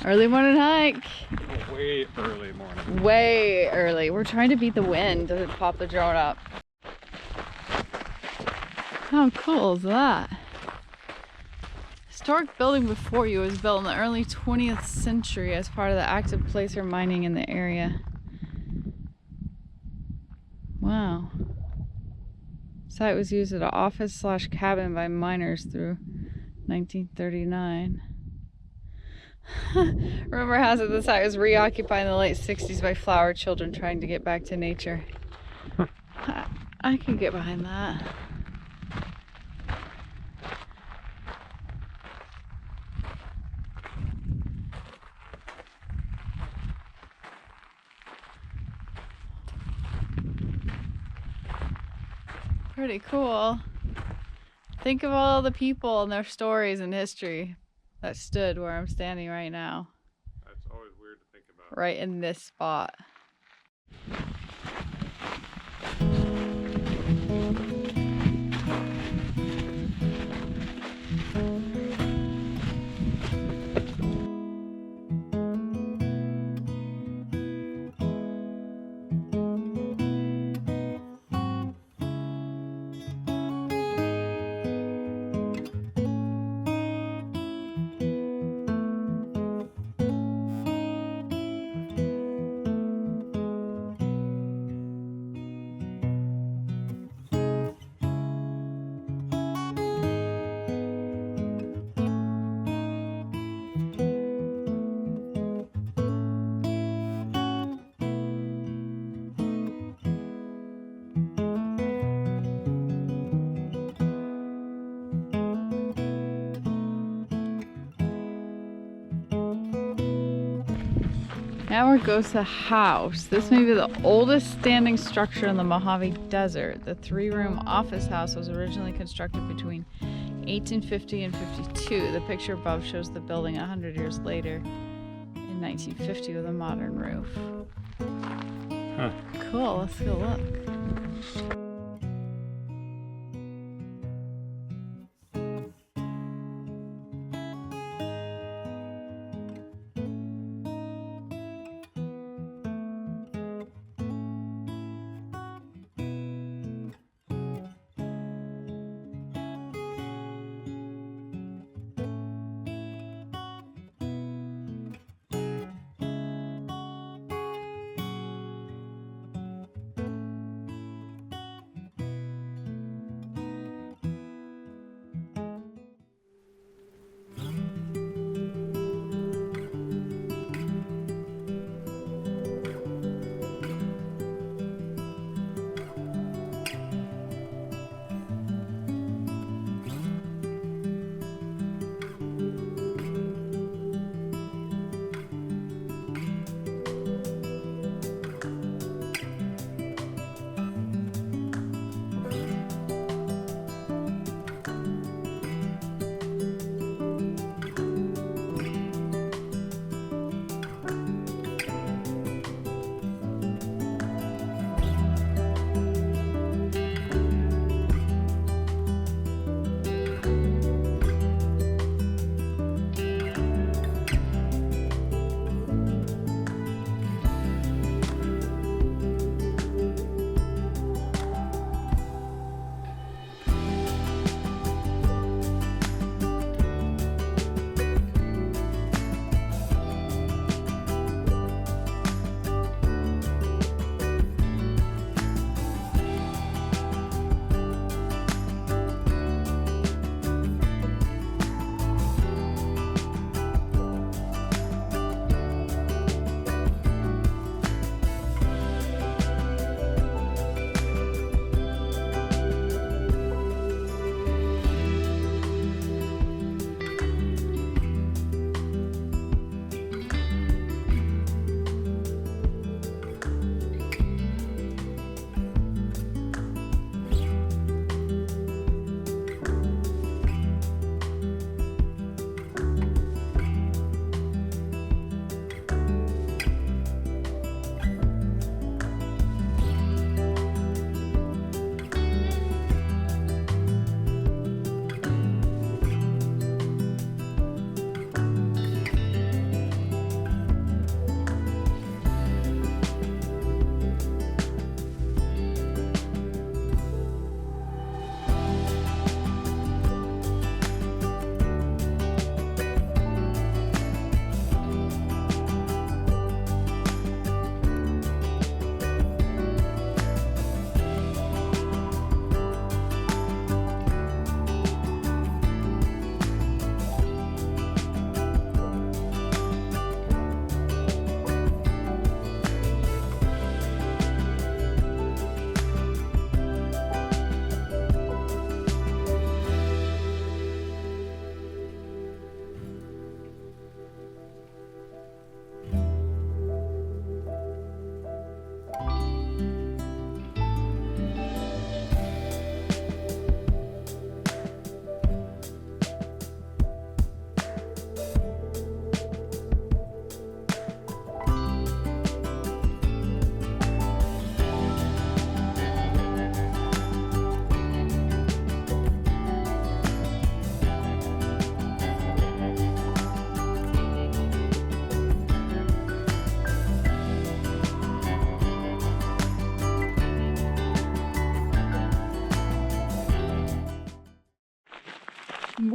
Early morning hike. Way early morning. Way early. We're trying to beat the wind to pop the drone up. How cool is that? Historic building before you was built in the early 20th century as part of the active placer mining in the area. Wow. Site was used as an office/cabin by miners through 1939. Rumor has it the site was reoccupied in the late 60s by flower children trying to get back to nature. I can get behind that. Pretty cool. Think of all the people and their stories and history that stood where I'm standing right now. That's always weird to think about. Right in this spot. Now we're goes the house. This may be the oldest standing structure in the Mojave Desert. The 3-room office house was originally constructed between 1850 and 52. The picture above shows the building 100 years later in 1950 with a modern roof. Huh. Cool, let's go look.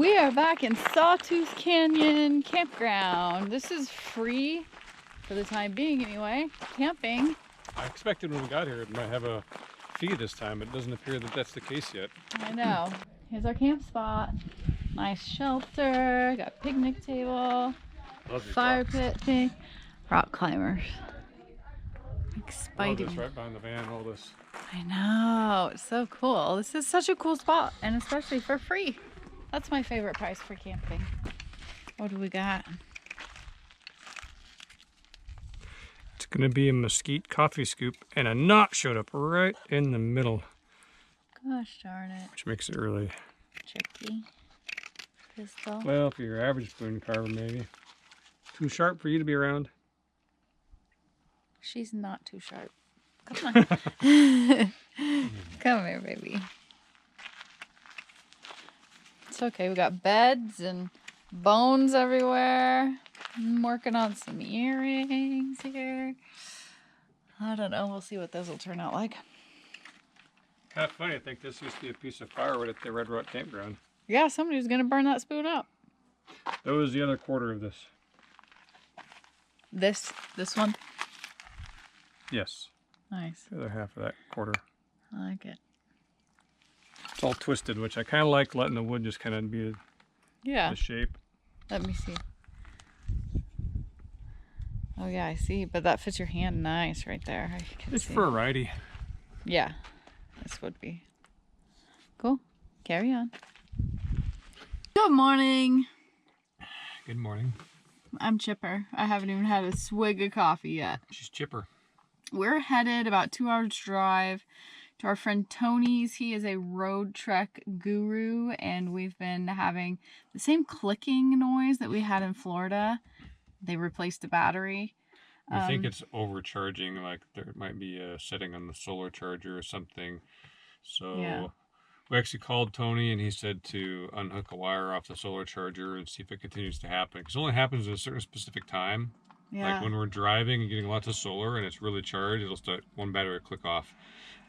We are back in Sawtooth Canyon Campground. This is free for the time being anyway. Camping. I expected when we got here it might have a fee this time, but it doesn't appear that that's the case yet. I know. Here's our camp spot. Nice shelter. Got a picnic table. Fire pit thing. Rock climbers. All this right behind the van, all this. I know. It's so cool. This is such a cool spot, and especially for free. That's my favorite price for camping. What do we got? It's gonna be a mesquite coffee scoop, and a knot showed up right in the middle. Gosh darn it. Which makes it really Tricky. Pistol. well for your average spoon carver, maybe. Too sharp for you to be around. She's not too sharp. Come on. Come here, baby. It's okay. We got beds and bones everywhere. I'm working on some earrings here. I don't know. We'll see what those will turn out like. Kind of funny. I think this used to be a piece of firewood at the Red Rock Campground. Yeah, somebody's going to burn that spoon up. That was the other quarter of this. This one? Yes. Nice. The other half of that quarter. I like it. It's all twisted, which I kind of like letting the wood just kind of be the shape. Let me see. Oh yeah, I see. But that fits your hand nice right there. I can It's see. for a righty. Yeah, this would be. Cool. Carry on. Good morning. Good morning. I'm chipper. I haven't even had a swig of coffee yet. She's chipper. We're headed about 2 hours drive to our friend Tony's. He is a road trek guru, and we've been having the same clicking noise that we had in Florida. They replaced the battery. We think it's overcharging, like there might be a setting on the solar charger or something. So we actually called Tony, and he said to unhook a wire off the solar charger and see if it continues to happen. Because it only happens at a certain specific time. Yeah. Like when we're driving and getting lots of solar and it's really charged, it'll start one battery to click off,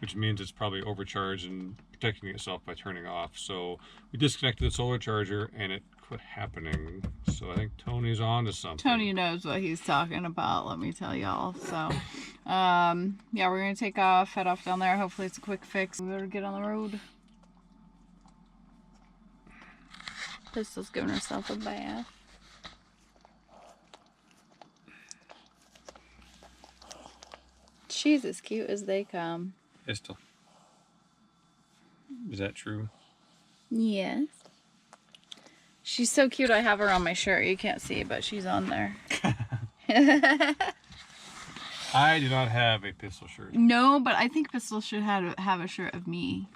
which means it's probably overcharged and protecting itself by turning off. So we disconnected the solar charger and it quit happening. So I think Tony's on to something. Tony knows what he's talking about, let me tell y'all. So, yeah, we're going to take off, head off down there. Hopefully it's a quick fix. We better get on the road. Pistol's giving herself a bath. She's as cute as they come. Pistol. Is that true? Yes. She's so cute. I have her on my shirt. You can't see, but she's on there. I do not have a Pistol shirt. No, but I think Pistol should have a shirt of me.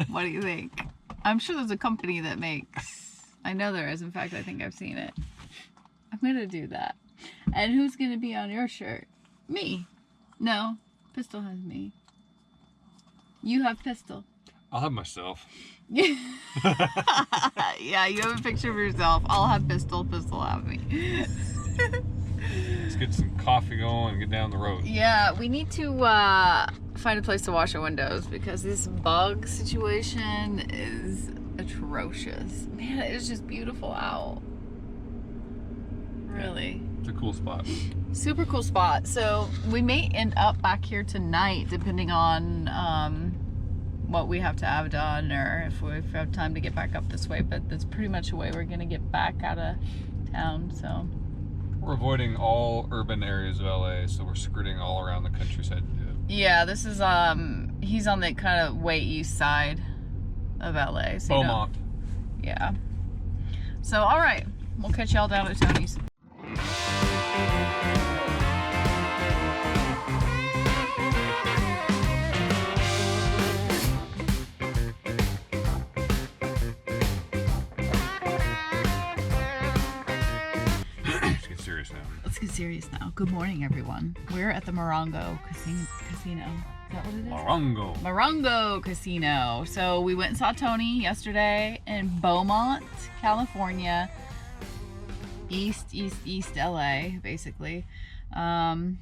What do you think? I'm sure there's a company that makes. I know there is. In fact, I think I've seen it. I'm going to do that. And who's going to be on your shirt? Me. No, Pistol has me. You have Pistol. I'll have myself. Yeah, you have a picture of yourself. I'll have Pistol. Pistol have me. Let's get some coffee going and get down the road. Yeah, we need to find a place to wash our windows because this bug situation is atrocious. Man, it is just beautiful out. Really. It's a cool spot. Super cool spot. So we may end up back here tonight depending on what we have to have done or if we have time to get back up this way, but that's pretty much the way we're gonna get back out of town. So we're avoiding all urban areas of LA, so we're skirting all around the countryside to do it. Yeah, this is he's on the kind of way east side of LA. So Beaumont. Yeah. So all right, we'll catch y'all down at Tony's. Let's get serious now. Good morning, everyone. We're at the Morongo Casino. Is that what it is? Morongo Casino. So we went and saw Tony yesterday in Beaumont, California. East LA, basically.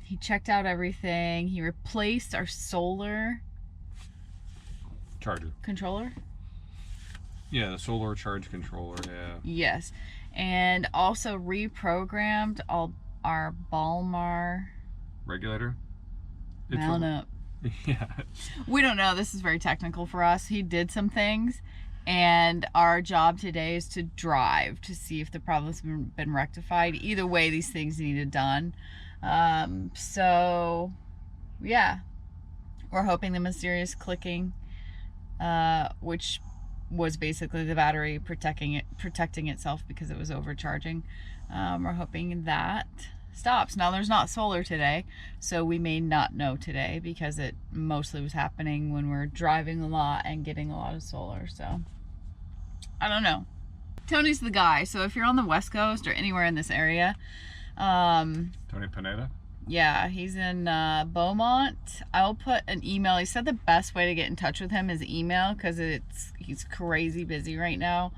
He checked out everything. He replaced our solar charger controller. Yeah, the solar charge controller, yeah. Yes. And also reprogrammed all our Balmar Regulator? mount up. Yeah. We don't know. This is very technical for us. He did some things, and our job today is to drive to see if the problem's been rectified. Either way, these things needed done. So, yeah. We're hoping the mysterious clicking, which was basically the battery protecting itself because it was overcharging. We're hoping that stops. Now there's not solar today, so we may not know today because it mostly was happening when we're driving a lot and getting a lot of solar. So I don't know. Tony's the guy. So if you're on the West Coast or anywhere in this area, Tony Pineda? yeah, he's in Beaumont. I'll put an email. He said the best way to get in touch with him is email because he's crazy busy right now.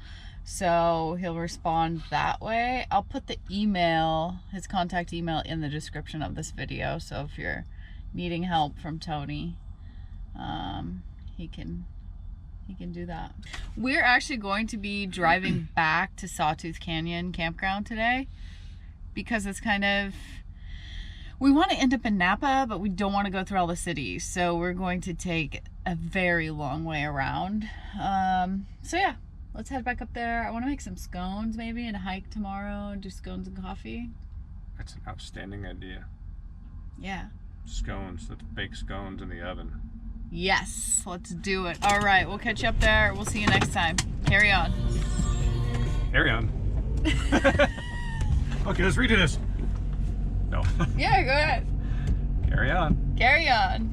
So he'll respond that way. I'll put the email, his contact email, in the description of this video. So if you're needing help from Tony, he can do that. We're actually going to be driving back to Sawtooth Canyon Campground today because it's kind of, we want to end up in Napa, but we don't want to go through all the cities. So we're going to take a very long way around. So yeah, let's head back up there. I want to make some scones maybe and hike tomorrow and do scones and coffee. That's an outstanding idea. Yeah. Scones. Let's bake scones in the oven. Yes, let's do it. All right, we'll catch you up there. We'll see you next time. Carry on. Carry on. Okay, let's redo this. No. Yeah, go ahead. Carry on. Carry on.